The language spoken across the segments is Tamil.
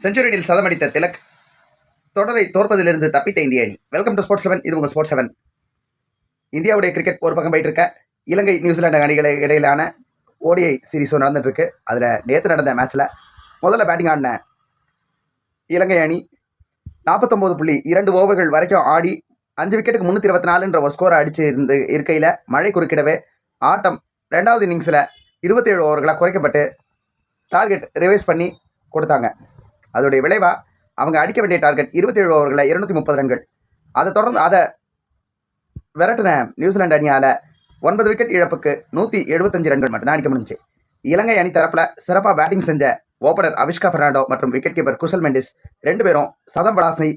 செஞ்சுரியில் சதமடித்த திலக் தொடரை தோற்பதிலிருந்து தப்பித்த இந்திய அணி. Welcome to sports 7. இது உங்கள் ஸ்போர்ட்ஸ் 7. இந்தியாவுடைய கிரிக்கெட் ஒரு பக்கம் போயிட்டு இருக்க, இலங்கை நியூசிலாந்து அணிகளை இடையிலான ஓடிஐ சீரிஸ் நடந்துட்டு இருக்கு. அதில் நேற்று நடந்த மேட்ச்சில் முதல்ல பேட்டிங் ஆடின இலங்கை அணி 49.2 ஓவர்கள் வரைக்கும் ஆடி 5 விக்கெட்டுக்கு 324 ஒரு ஸ்கோரை அடிச்சு இருக்கையில் மழை குறுக்கிடவே ஆட்டம் 2வது இன்னிங்ஸில் 27 ஓவர்களாக குறைக்கப்பட்டு டார்கெட் ரிவைஸ் பண்ணி கொடுத்தாங்க. அதோடைய விளைவாக அவங்க அடிக்க வேண்டிய டார்கெட் 27 ஓவர்களில் 230 ரன்கள். அதை தொடர்ந்து அதை விரட்டின நியூசிலாந்து அணியால் 9 விக்கெட் இழப்புக்கு 175 ரன்கள் மட்டும்தான் அடிக்க முடிஞ்சு. இலங்கை அணி தரப்பில் சிறப்பாக பேட்டிங் செஞ்ச ஓப்பனர் அவிஷ்கா பெர்னாண்டோ மற்றும் விக்கெட் கீப்பர் குசல் மெண்டிஸ் 2 பேரும் சதம் பலாசனை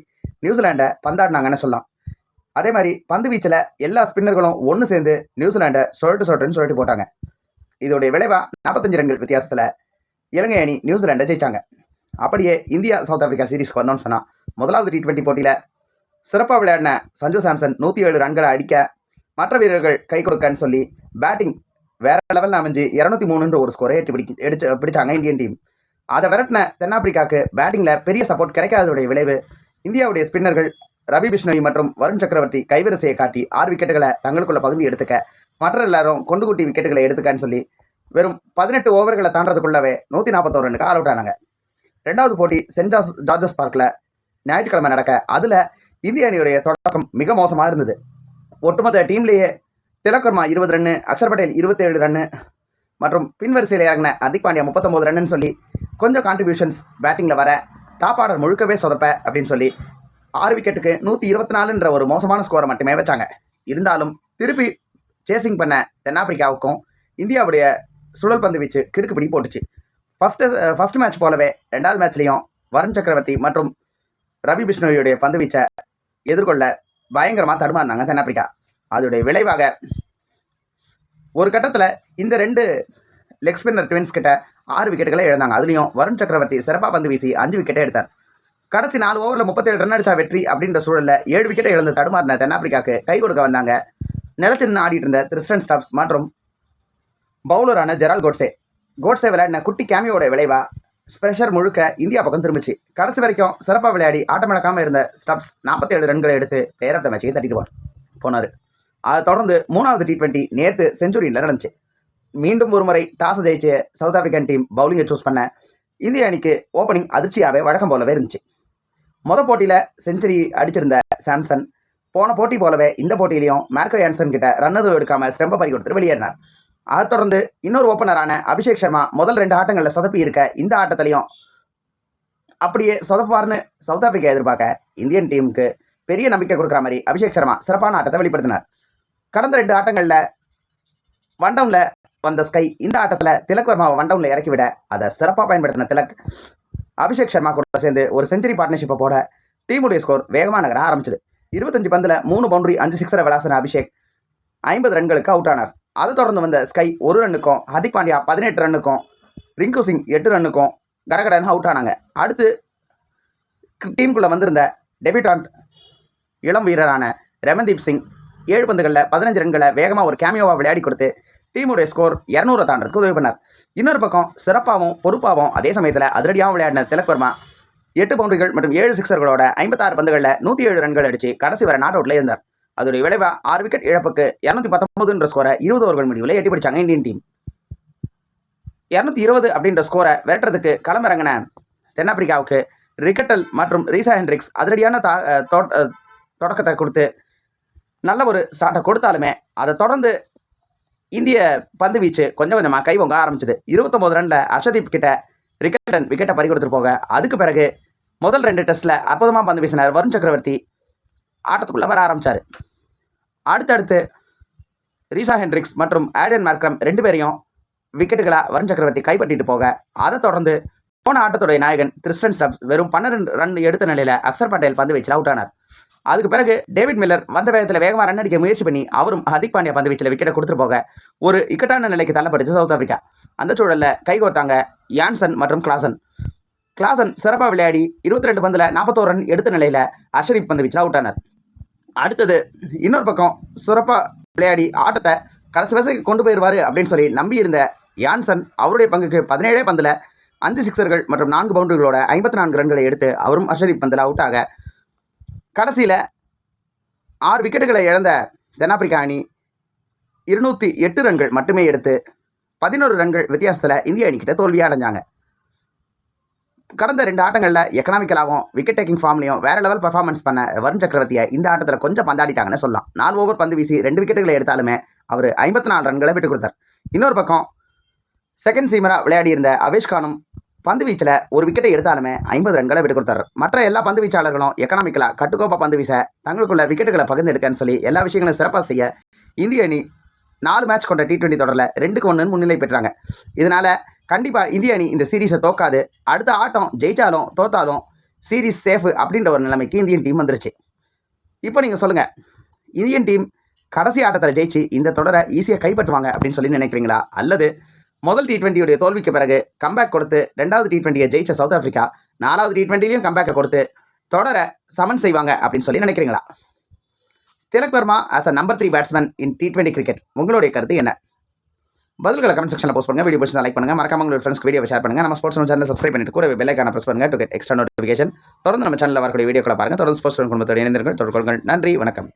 நியூசிலாண்டை பந்தாடினாங்கன்னு சொல்லலாம். அதே மாதிரி பந்து வீச்சில் எல்லா ஸ்பின்னர்களும் ஒன்று சேர்ந்து நியூசிலாண்டை சொல்லிட்டு போட்டாங்க. இதோடைய விளைவாக 45 ரன்கள் வித்தியாசத்தில் இலங்கை அணி நியூசிலாண்டை ஜெயிச்சாங்க. அப்படியே இந்தியா சவுத் ஆப்பிரிக்கா சீரீஸ்க்கு வந்தோம்னு சொன்னால், முதலாவது T20 போட்டியில் சிறப்பாக விளையாடின சஞ்சு சாம்சன் 107 ரன்களை அடிக்க மற்ற வீரர்கள் கை கொடுக்கன்னு சொல்லி பேட்டிங் வேற லெவலில் அமைஞ்சு 203 ஒரு ஸ்கோரை பிடிச்சாங்க இந்தியன் டீம். அதை விரட்டின தென்னாப்பிரிக்காவுக்கு பேட்டிங்கில் பெரிய சப்போர்ட் கிடைக்காததுடைய விளைவு இந்தியாவுடைய ஸ்பின்னர்கள் ரவி பிஷ்ணோய் மற்றும் வருண் சக்கரவர்த்தி கைவரிசையை காட்டி 6 விக்கெட்டுகளை தங்களுக்குள்ள பகுதி எடுத்துக்க, மற்ற எல்லாரும் கொண்டு கூட்டி விக்கெட்டுகளை எடுத்துக்கன்னு சொல்லி வெறும் 18 ஓவர்களை தாண்டதுக்குள்ளவே 141 ரன்னுக்கு ஆல் அவுட் ஆனாங்க. 2வது போட்டி சென்ட் ஜார்ஜஸ் பார்க்கில் ஞாயிற்றுக்கிழமை நடக்க, அதில் இந்திய அணியுடைய தொடக்கம் மிக மோசமாக இருந்தது. ஒட்டுமொத்த டீம்லேயே திலக் வர்மா 20 ரன்னு, அக்ஷர் பட்டேல் 27 ரன்னு மற்றும் பின்வரிசையில் இறங்கின ஹர்திக் பாண்டியா 39 ரன்னு சொல்லி கொஞ்சம் கான்ட்ரிபியூஷன்ஸ் பேட்டிங்கில் வர டாப் ஆர்டர் முழுக்கவே சொதப்ப அப்படின்னு சொல்லி 6 விக்கெட்டுக்கு 124 ஒரு மோசமான ஸ்கோரை மட்டுமே வச்சாங்க. இருந்தாலும் திருப்பி சேசிங் பண்ண தென்னாப்பிரிக்காவுக்கும் இந்தியாவுடைய சுழல் பந்து வீச்சு கிடுக்குப்பிடி போட்டுச்சு. ஃபர்ஸ்ட் மேட்ச் போலவே 2வது மேட்ச்லையும் வருண் சக்கரவர்த்தி மற்றும் ரவி பிஷ்ணோயுடைய பந்து வீச்சை எதிர்கொள்ள பயங்கரமாக தடுமாறினாங்க தென்னாப்பிரிக்கா. அதோடைய விளைவாக ஒரு கட்டத்தில் இந்த 2 லெக் ஸ்பின்னர் ட்வின்ஸ் கிட்ட 6 விக்கெட்டுகளை இழந்தாங்க. அதுலேயும் வருண் சக்கரவர்த்தி சிறப்பாக பந்து வீசி 5 விக்கெட்டை எடுத்தார். கடைசி 4 ஓவரில் 37 ரன் அடிச்சா வெற்றி அப்படின்ற சூழலில் 7 விக்கெட்டை இழந்து தடுமாறின தென்னாப்பிரிக்காவுக்கு கை கொடுக்க வந்தாங்க நிலச்சின்னு ஆடிட்டு இருந்த திரிஸ்டன் ஸ்டப்ஸ் மற்றும் பவுலரான ஜெரால் கோட்ஸே விளையாடின குட்டி கேமியோட விளைவா ஸ்பெஷர் முழுக்க இந்தியா பக்கம் திரும்பிச்சு. கடைசி வரைக்கும் சிறப்பாக விளையாடி ஆட்டமிழக்காமல் இருந்த ஸ்டப்ஸ் 47 ரன்களை எடுத்து பிளேயர் ஆஃப் தி மேட்சுக்கு தட்டிட்டு போனார். அதை தொடர்ந்து 3வது T20 நேற்று செஞ்சுரியில் நடந்துச்சு. மீண்டும் ஒரு முறை டாஸ் ஜெயிச்சு சவுத் ஆப்பிரிக்கன் டீம் பவுலிங்கை சூஸ் பண்ண இந்திய அணிக்கு ஓப்பனிங் அதிர்ச்சியாகவே வழக்கம் போலவே இருந்துச்சு. மொதல் போட்டியில் செஞ்சுரி அடிச்சிருந்த சாம்சன் போன போட்டி போலவே இந்த போட்டியிலையும் மார்க்கோ யான்சன் கிட்ட ரன்னதும் எடுக்காமல் ஸ்டெம்பை பறி கொடுத்துட்டு வெளியேறினார். அதை தொடர்ந்து இன்னொரு ஓப்பனரான அபிஷேக் சர்மா முதல் 2 ஆட்டங்களில் சொதப்பி இருக்க இந்த ஆட்டத்திலையும் அப்படியே சொதப்பார்னு சவுத் ஆப்பிரிக்கா எதிர்பார்க்க இந்தியன் டீமுக்கு பெரிய நம்பிக்கை கொடுக்குற மாதிரி அபிஷேக் சர்மா சிறப்பான ஆட்டத்தை வெளிப்படுத்தினார். கடந்த 2 ஆட்டங்களில் ஒன் டவுனில் வந்த ஸ்கை இந்த ஆட்டத்தில் திலக் வர்மாவை ஒன் டவுனில் இறக்கி விட அதை சிறப்பாக பயன்படுத்தின திலக் அபிஷேக் சர்மா கூட சேர்ந்து ஒரு செஞ்சுரி பார்ட்னர்ஷிப்பை போட டீமுடைய ஸ்கோர் வேகமாக நகர ஆரம்பிச்சது. 25 பந்தில் 3 பவுண்டரி 5 சிக்ஸரை விளாசின அபிஷேக் 50 ரன்களுக்கு அவுட் ஆனார். அதை தொடர்ந்து வந்த ஸ்கை 1 ரன்னுக்கும், ஹர்திக் பாண்டியா 18 ரன்னுக்கும், ரிங்கு சிங் 8 ரன்னுக்கும் கடகடன் அவுட் ஆனாங்க. அடுத்து டீமுக்குள்ளே வந்திருந்த டெபியூட்டான்ட் இளம் வீரரான ரமன்தீப் சிங் 7 பந்துகளில் 15 ரன்களை வேகமாக ஒரு கேமியோவாக விளையாடி கொடுத்து டீமுடைய ஸ்கோர் 200 தாண்டதுக்கு உதவி பண்ணார். இன்னொரு பக்கம் சிறப்பாகவும் பொறுப்பாகவும் அதே சமயத்தில் அதிரடியாகவும் விளையாடின திலக் வர்மா 8 பவுண்டரிகள் மற்றும் 7 சிக்ஸர்களோட 56 பந்துகளில் 107 ரன்கள் அடித்து கடைசி வரை நாட் அவுட்ல இருந்தார். அதோடைய விளைவாக 6 விக்கெட் இழப்புக்கு 219 ஸ்கோரை 20 ஓவர்கள் முடிவில் எட்டி பிடிச்சாங்க இந்தியன் டீம். 220 அப்படின்ற ஸ்கோரை விரட்டுறதுக்கு களமிறங்கின தென்னாப்பிரிக்காவுக்கு ரிக்கட்டல் மற்றும் ரீசா ஹென்ட்ரிக்ஸ் அதிரடியான தொடக்கத்தை கொடுத்து நல்ல ஒரு ஸ்டார்ட்டை கொடுத்தாலுமே அதை தொடர்ந்து இந்திய பந்து வீச்சு கொஞ்சம் கொஞ்சமாக கைவங்க ஆரம்பிச்சது. 29 ரன்ல அர்ஷதீப் கிட்ட ரிக்கட்டன் விக்கெட்டை பறி கொடுத்துட்டு போக, அதுக்கு பிறகு முதல் 2 டெஸ்ட்டில் அற்புதமாக பந்து வீசினார் வருண் சக்கரவர்த்தி ஆட்டத்துக்குள்ளே வர ஆரம்பித்தார். அடுத்தடுத்து ரீசா ஹென்ட்ரிக்ஸ் மற்றும் ஆடன் மார்க்ரம் 2 பேரையும் விக்கெட்டுகளை வருண் சக்கரவர்த்தி கைப்பற்றிட்டு போக, அதை தொடர்ந்து போன ஆட்டத்துடைய நாயகன் திரிஸ்டன் ஸ்டப்ஸ் வெறும் 12 ரன் எடுத்த நிலையில் அக்ஷர் பட்டேல் பந்து வீச்சில் அவுட் ஆனார். அதுக்கு பிறகு டேவிட் மில்லர் வந்த வேகத்தில் வேகமாக ரன் அடிக்க முயற்சி பண்ணி அவரும் ஹர்திக் பாண்டியா பந்து வீச்சில் விக்கெட்டை கொடுத்துட்டு போக ஒரு இக்கட்டான நிலைக்கு தள்ளப்பட்டுச்சு சவுத் ஆப்பிரிக்கா. அந்த சூழலில் கைகோர்த்தாங்க யான்சன் மற்றும் கிளாசன் சிறப்பாக விளையாடி 22 பந்தில் 41 ரன் எடுத்த நிலையில் அர்ஷதீப் பந்து வீச்சில் அவுட் ஆனார். அடுத்தது இன்னொரு பக்கம் சிறப்பாக விளையாடி ஆட்டத்தை கடைசி வசதிக்கு கொண்டு போயிடுவார் அப்படின்னு சொல்லி நம்பி இருந்த யான்சன் அவருடைய பங்குக்கு 17 பந்தில் 5 சிக்ஸர்கள் மற்றும் 4 பவுண்டரிகளோட 54 ரன்களை எடுத்து அவரும் ஹர்ஷதீப் பந்தில் அவுட் ஆக, கடைசியில் 6 விக்கெட்டுகளை இழந்த தென்னாப்பிரிக்கா அணி 208 ரன்கள் மட்டுமே எடுத்து 11 ரன்கள் வித்தியாசத்தில் இந்திய அணிக்கிட்ட தோல்வியாக அடைஞ்சாங்க. கடந்த 2 ஆட்டங்களில் எக்கனாமிக்கலாகவும் விக்கெட் டேக்கிங் ஃபார்ம்லையும் வேற லெவல் பெர்ஃபார்மன்ஸ் பண்ண வருண் சக்கரவர்த்தியை இந்த ஆட்டத்தில் கொஞ்சம் பந்தாடிட்டாங்கன்னு சொல்லலாம். 4 ஓவர் பந்து வீசி 2 விக்கெட்டுகளை எடுத்தாலுமே அவர் 54 ரன்களை விட்டு கொடுத்தார். இன்னொரு பக்கம் செகண்ட் சீமராக விளையாடி இருந்த அவேஷ் கானும் பந்து வீச்சில் 1 விக்கெட்டை எடுத்தாலுமே 50 ரன்களை விட்டு கொடுத்தார். மற்ற எல்லா பந்து வீச்சாளர்களும் எக்கனாமிக்கலாக கட்டுக்கோப்பா பந்து வீச தங்களுக்குள்ள விக்கெட்டுகளை பகிர்ந்து எடுக்கன்னு சொல்லி எல்லா விஷயங்களும் சிறப்பாக செய்ய இந்திய அணி 4 மேட்ச் கொண்ட T20 தொடரில் 2-1 முன்னிலை பெற்றாங்க. இதனால் கண்டிப்பாக இந்திய அணி இந்த சீரீஸை தோக்காது, அடுத்த ஆட்டம் ஜெயிச்சாலும் தோத்தாலும் சீரீஸ் சேஃபு அப்படின்ற ஒரு நிலைமைக்கு இந்தியன் டீம் வந்துருச்சு. இப்போ நீங்கள் சொல்லுங்கள், இந்தியன் டீம் கடைசி ஆட்டத்தில் ஜெயிச்சு இந்த தொடரை ஈஸியாக கைப்பற்றுவாங்க அப்படின்னு சொல்லி நினைக்கிறீங்களா? அல்லது முதல் T20 தோல்விக்கு பிறகு கம்பேக் கொடுத்து 2வது T20 ஜெயிச்ச சவுத் ஆஃப்ரிக்கா 4வது T20 கம்பேக்கை கொடுத்து தொடரை சமன் செய்வாங்க அப்படின்னு சொல்லி நினைக்கிறீங்களா? Tilak Varma as a number 3 batsman in T20 cricket, உங்களுடைய கருத்து என்ன? பதில்களை கமெண்ட் செக்ஷனில் போஸ்ட் பண்ணுங்க. வீடியோ பிடிச்சா லைக் பண்ணுங்க. மறக்காம உங்களோட ஃப்ரெண்ட்ஸ்க்கு வீடியோ ஷேர் பண்ணுங்க. நம்ம ஸ்போர்ட்ஸ் சேனலை சப்ஸ்கிரைப் பண்ணிட்டு கூட பெல் ஐகானை பிரஸ் பண்ணுங்க டு கெட் எக்ஸ்ட்ரா நோட்டிஃபிகேஷன். தொடர்ந்து நம்ம சேனலில் வரக்கூடிய வீடியோக்களை பாருங்க. தொடர்ந்து ஸ்போர்ட்ஸ் குடும்பத்தோடு இணைந்திருங்கள். தொடர்புகள். நன்றி, வணக்கம்.